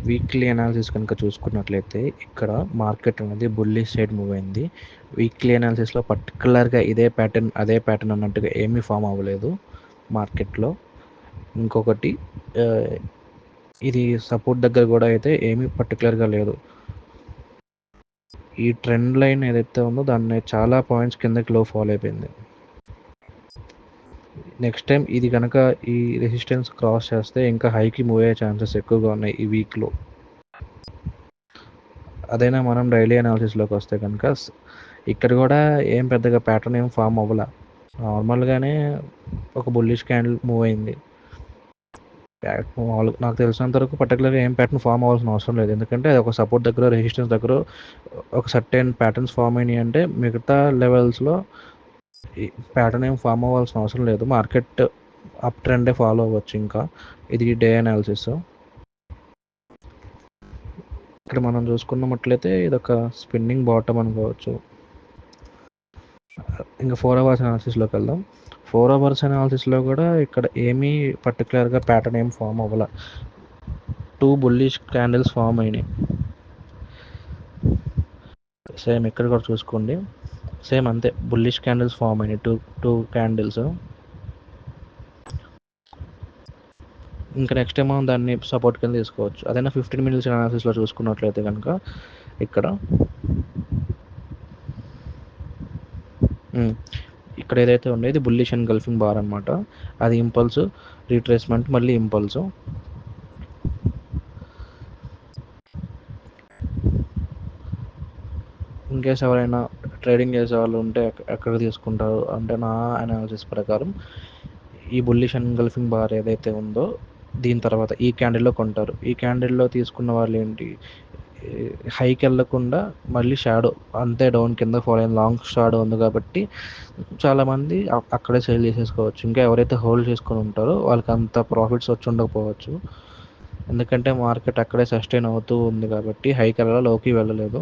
Weekly analysis కనుక చూసుకున్నట్లయితే ఇక్కడ మార్కెట్ అనేది బుల్లిష్ సైడ్ మూవ్ అయింది. వీక్లీ అనాలిసిస్లో పర్టికులర్గా ఇదే ప్యాటర్న్ అదే ప్యాటర్న్ అన్నట్టుగా ఏమీ ఫామ్ అవ్వలేదు మార్కెట్లో. ఇంకొకటి ఇది సపోర్ట్ దగ్గర కూడా అయితే ఏమీ పర్టికులర్గా లేదు. ఈ ట్రెండ్ లైన్ ఏదైతే ఉందో దాన్ని చాలా పాయింట్స్ కిందకి లో ఫాలో అయిపోయింది. నెక్స్ట్ టైం ఇది కనుక ఈ రెసిస్టెన్స్ క్రాస్ చేస్తే ఇంకా హైకి మూవ్ అయ్యే ఛాన్సెస్ ఎక్కువగా ఉన్నాయి ఈ వీక్లో. అదైనా మనం డైలీ అనాలిసిస్లోకి వస్తే కనుక ఇక్కడ కూడా ఏం పెద్దగా ప్యాటర్న్ ఏం ఫామ్ అవ్వలే. నార్మల్గానే ఒక బుల్లిష్ క్యాండిల్ మూవ్ అయింది. నాకు తెలిసినంత వరకు పర్టికులర్గా ఏం ప్యాటర్న్ ఫామ్ అవ్వాల్సిన అవసరం లేదు. ఎందుకంటే ఒక సపోర్ట్ దగ్గర రెసిస్టెన్స్ దగ్గర ఒక సర్టెన్ ప్యాటర్న్స్ ఫామ్ అయినాయి అంటే మిగతా లెవెల్స్లో ప్యాటర్న్ ఏం ఫామ్ అవ్వాల్సిన అవసరం లేదు. మార్కెట్ అప్ ట్రెండే ఫాలో అవ్వచ్చు. ఇంకా ఇది డే అనాలిసిస్. ఇక్కడ మనం చూసుకున్నట్లయితే ఇది ఒక స్పిన్నింగ్ బాటమ్ అనుకోవచ్చు. ఇంకా 4 అవర్స్ అనాలిసిస్లోకి వెళ్దాం. 4 అవర్స్ అనాలిసిస్లో కూడా ఇక్కడ ఏమీ పర్టికులర్గా ప్యాటర్న్ ఏం ఫామ్ అవ్వాల. 2 బుల్లిష్ క్యాండిల్స్ ఫామ్ అయినాయి. సేమ్ ఇక్కడ కూడా చూసుకోండి, సేమ్ అంతే బుల్లిష్ క్యాండిల్స్ ఫామ్ అయినాయి. Two candles. ఇంకా నెక్స్ట్ టైం మనం దాన్ని సపోర్ట్ కింద తీసుకోవచ్చు. అదైనా 15 మినిట్స్ అనాలిసిస్లో చూసుకున్నట్లయితే కనుక ఇక్కడ ఏదైతే ఉండేది బుల్లిష్ అండ్ గల్ఫింగ్ బార్ అనమాట. అది ఇంపల్స్, రీట్రేస్మెంట్, మళ్ళీ ఇంపల్స్. ఇన్కేస్ ఎవరైనా ట్రేడింగ్ చేసే వాళ్ళు ఉంటే ఎక్కడ తీసుకుంటారు అంటే, నా అనాలిసిస్ ప్రకారం ఈ బుల్లిష్ అండ్ గల్ఫింగ్ బార్ ఏదైతే ఉందో దీని తర్వాత ఈ క్యాండిల్లో కొంటారు. ఈ క్యాండిల్లో తీసుకున్న వాళ్ళు ఏంటి, హైకి వెళ్ళకుండా మళ్ళీ షాడో అంతే డౌన్ కింద ఫాలో అయిన లాంగ్ షాడో ఉంది కాబట్టి చాలామంది అక్కడే సేల్ చేసేసుకోవచ్చు. ఇంకా ఎవరైతే హోల్డ్ చేసుకొని ఉంటారో వాళ్ళకి అంత ప్రాఫిట్స్ వచ్చి ఉండకపోవచ్చు. ఎందుకంటే మార్కెట్ అక్కడే సస్టైన్ అవుతూ ఉంది కాబట్టి హైకి వెళ్ళాలి, లోకి వెళ్ళలేదు.